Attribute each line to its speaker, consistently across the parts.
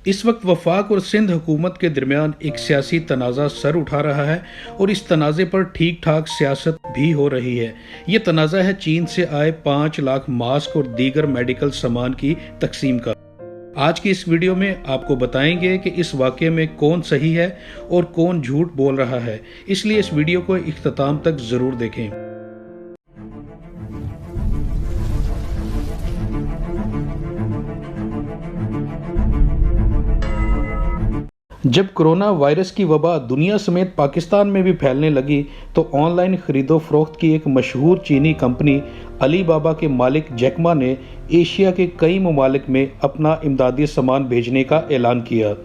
Speaker 1: इस वक्त वफाक और सिंध हुकूमत के दरमियान एक सियासी तनाज़ा सर उठा रहा है और इस तनाज़े पर ठीक ठाक सियासत भी हो रही है। ये तनाज़ा है चीन से आए 5 लाख मास्क और दीगर मेडिकल सामान की तकसीम का। आज की इस वीडियो में आपको बताएंगे कि इस वाक़े में कौन सही है और कौन झूठ बोल रहा है, इसलिए इस वीडियो को इख्तिताम तक ज़रूर देखें। जब कोरोना वायरस की वबा दुनिया समेत पाकिस्तान में भी फैलने लगी तो ऑनलाइन खरीदो फरोख्त की एक मशहूर चीनी कंपनी अली बाबा के मालिक जैक मा ने एशिया के कई ममालिक में अपना इमदादी सामान भेजने का ऐलान किया,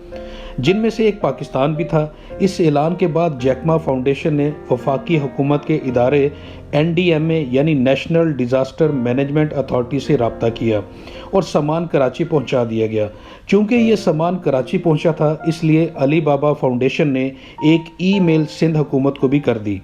Speaker 1: जिनमें से एक पाकिस्तान भी था। इस ऐलान के बाद जैक मा फाउंडेशन ने वफाकी हुकूमत के इदारे NDMA यानी नेशनल डिज़ास्टर मैनेजमेंट अथॉरिटी से रब्ता किया और सामान कराची पहुंचा दिया गया। चूँकि ये सामान कराची पहुंचा था, इसलिए अली बाबा फाउंडेशन ने एक ईमेल सिंध हुकूमत को भी कर दी,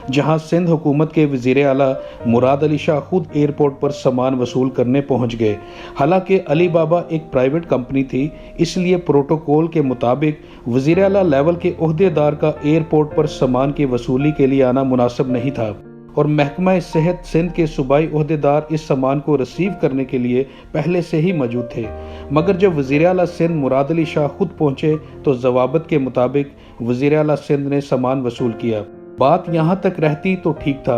Speaker 1: जहां सिंध हुकूमत के वज़ीर आला मुराद अली शाह खुद एयरपोर्ट पर सामान वसूल करने पहुंच गए। हालांकि अली बाबा एक प्राइवेट कंपनी थी, इसलिए प्रोटोकॉल के मुताबिक वज़ीर आला लेवल के ओहदेदार का एयरपोर्ट पर सामान की वसूली के लिए आना मुनासिब नहीं था और महकमा सेहत सिंध के सूबाई ओहदेदार इस सामान को रिसीव करने के लिए पहले से ही मौजूद थे। मगर जब वज़ीर आला सिंध मुराद अली शाह खुद पहुंचे तो ज़वाबित के मुताबिक वज़ीर आला सिंध ने सामान वसूल किया। बात यहाँ तक रहती तो ठीक था,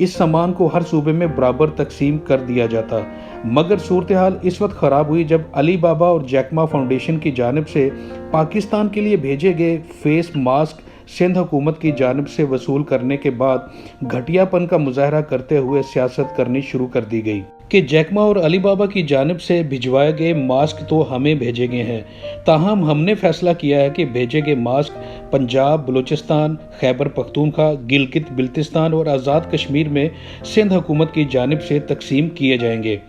Speaker 1: इस सामान को हर सूबे में बराबर तकसीम कर दिया जाता। मगर सूरत हाल इस वक्त ख़राब हुई जब अली बाबा और जैक मा फाउंडेशन की जानिब से पाकिस्तान के लिए भेजे गए फेस मास्क सिंध हुकूमत की जानिब से वसूल करने के बाद घटियापन का मुजाहरा करते हुए सियासत करनी शुरू कर दी गई कि जैक मा और अली बाबा की जानिब से भिजवाए गए मास्क तो हमें भेजे गए हैं, ताहम हमने फैसला किया है कि भेजे गए मास्क पंजाब, बलूचिस्तान, खैबर पख्तूनख्वा, गिलगित बिल्तिस्तान और आज़ाद कश्मीर में सिंध हुकूमत की जानिब से तकसीम किए जाएंगे।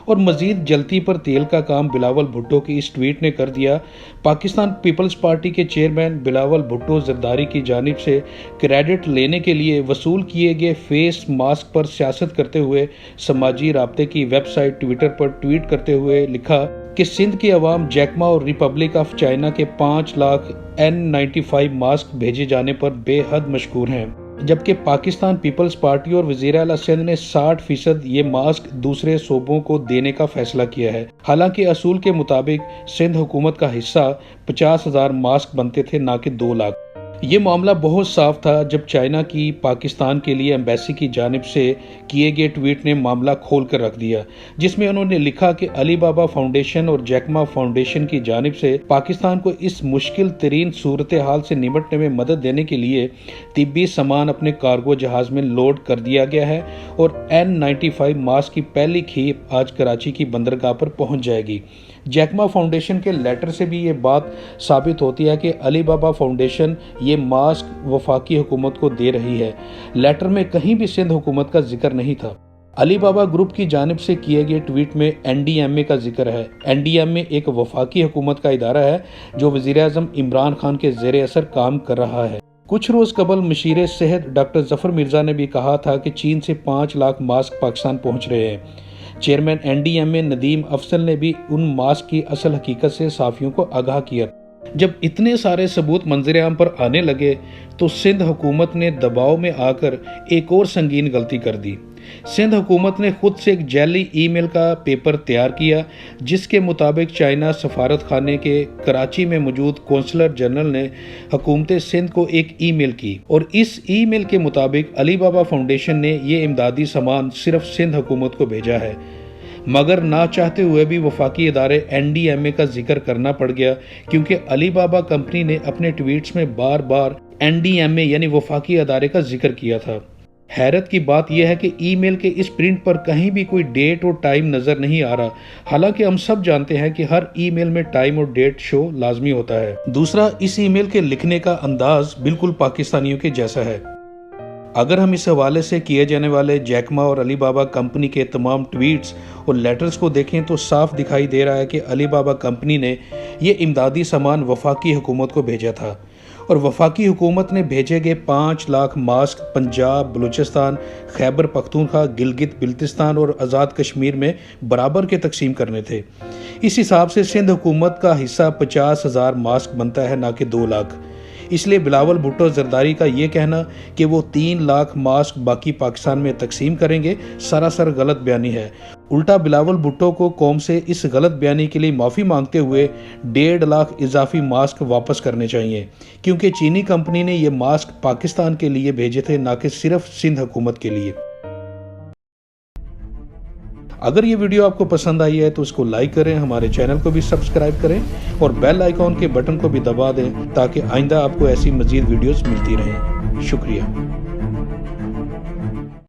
Speaker 1: और मजीद जल्दी पर तेल का काम बिलावल भुट्टो की इस ट्वीट ने कर दिया। पाकिस्तान पीपल्स पार्टी के चेयरमैन बिलावल भुट्टो जरदारी की जानिब से क्रेडिट लेने के लिए वसूल किए गए फेस मास्क पर सियासत करते हुए समाजी राब्ते की वेबसाइट ट्विटर पर ट्वीट करते हुए लिखा कि सिंध की अवाम जैक मा और रिपब्लिक ऑफ चाइना के 5 लाख N95 मास्क भेजे जाने पर बेहद मशकूर हैं, जबकि पाकिस्तान पीपल्स पार्टी और वज़ीर आला सिंध ने 60% ये मास्क दूसरे सूबों को देने का फैसला किया है। हालांकि असूल के मुताबिक सिंध हुकूमत का हिस्सा 50,000 मास्क बनते थे, ना कि 2 लाख। ये मामला बहुत साफ था जब चाइना की पाकिस्तान के लिए एम्बेसी की जानिब से किए गए ट्वीट ने मामला खोल कर रख दिया, जिसमें उन्होंने लिखा कि अली बाबा फाउंडेशन और जैक मा फाउंडेशन की जानिब से पाकिस्तान को इस मुश्किल तरीन सूरत हाल से निपटने में मदद देने के लिए तिब्बी सामान अपने कार्गो जहाज में लोड कर दिया गया है और N95 मास्क की पहली खेप आज कराची की बंदरगाह पर पहुंच जाएगी। जैक मा फाउंडेशन के लेटर से भी ये बात साबित होती है कि अली बाबा फाउंडेशन ये मास्क वफाकी हुकूमत को दे रही है। लेटर में कहीं भी सिंध हुकूमत का जिक्र नहीं था। अली बाबा ग्रुप की जानिब से किए गए ट्वीट में NDMA का जिक्र है। NDMA एक वफाकी हुकूमत का इदारा है जो वज़ीर-ए-आज़म इमरान खान के ज़ेर असर काम कर रहा है। कुछ रोज़ कबल मशीर सेहत डॉक्टर जफर मिर्ज़ा ने भी कहा था कि चीन से 5 लाख मास्क पाकिस्तान पहुँच रहे हैं। चेयरमैन NDMA नदीम अफसल ने भी उन मास्क की असल हकीकत से साफियों को आगाह किया। जब इतने सारे सबूत मंजर आम पर आने लगे तो सिंध हुकूमत ने दबाव में आकर एक और संगीन गलती कर दी। सिंध हुकूमत ने खुद से एक जैली ईमेल का पेपर तैयार किया, जिसके मुताबिक चाइना सफारत खाने के कराची में मौजूद कौंसलर जनरल ने हुकूमत सिंध को एक ईमेल की और इस ईमेल के मुताबिक अली बाबा फाउंडेशन ने ये इमदादी सामान सिर्फ सिंध हुकूमत को भेजा है। मगर ना चाहते हुए भी वफाकी इदारे NDMA का जिक्र करना पड़ गया, क्योंकि अली बाबा कंपनी ने अपने ट्वीट्स में बार बार NDMA यानी वफाकी इदारे का जिक्र किया था। हैरत की बात यह है कि ईमेल के इस प्रिंट पर कहीं भी कोई डेट और टाइम नज़र नहीं आ रहा। हालांकि हम सब जानते हैं कि हर ईमेल में टाइम और डेट शो लाजमी होता है। दूसरा, इस ईमेल के लिखने का अंदाज बिल्कुल पाकिस्तानियों के जैसा है। अगर हम इस हवाले से किए जाने वाले जैक मा और अली बाबा कंपनी के तमाम ट्वीट्स और लेटर्स को देखें तो साफ दिखाई दे रहा है कि अली बाबा कंपनी ने ये इमदादी सामान वफाकी हुकूमत को भेजा था اور وفاقی حکومت نے بھیجے گئے 5 لاکھ ماسک پنجاب، بلوچستان، خیبر پختونخوا، گلگت بلتستان اور آزاد کشمیر میں برابر کے تقسیم کرنے تھے۔ اس حساب سے سندھ حکومت کا حصہ 50,000 ماسک بنتا ہے، نہ کہ 2 لاکھ۔ اس لیے بلاول بھٹو زرداری کا یہ کہنا کہ وہ 3 لاکھ ماسک باقی پاکستان میں تقسیم کریں گے سراسر غلط بیانی ہے۔ الٹا بلاول بھٹو کو قوم سے اس غلط بیانی کے لیے معافی مانگتے ہوئے 1.5 لاکھ اضافی ماسک واپس کرنے چاہیے، کیونکہ چینی کمپنی نے یہ ماسک پاکستان کے لیے بھیجے تھے، نہ کہ صرف سندھ حکومت کے لیے۔ اگر یہ ویڈیو آپ کو پسند آئی ہے تو اس کو لائک کریں، ہمارے چینل کو بھی سبسکرائب کریں اور بیل آئیکن کے بٹن کو بھی دبا دیں تاکہ آئندہ آپ کو ایسی مزید ویڈیوز ملتی رہیں۔ شکریہ۔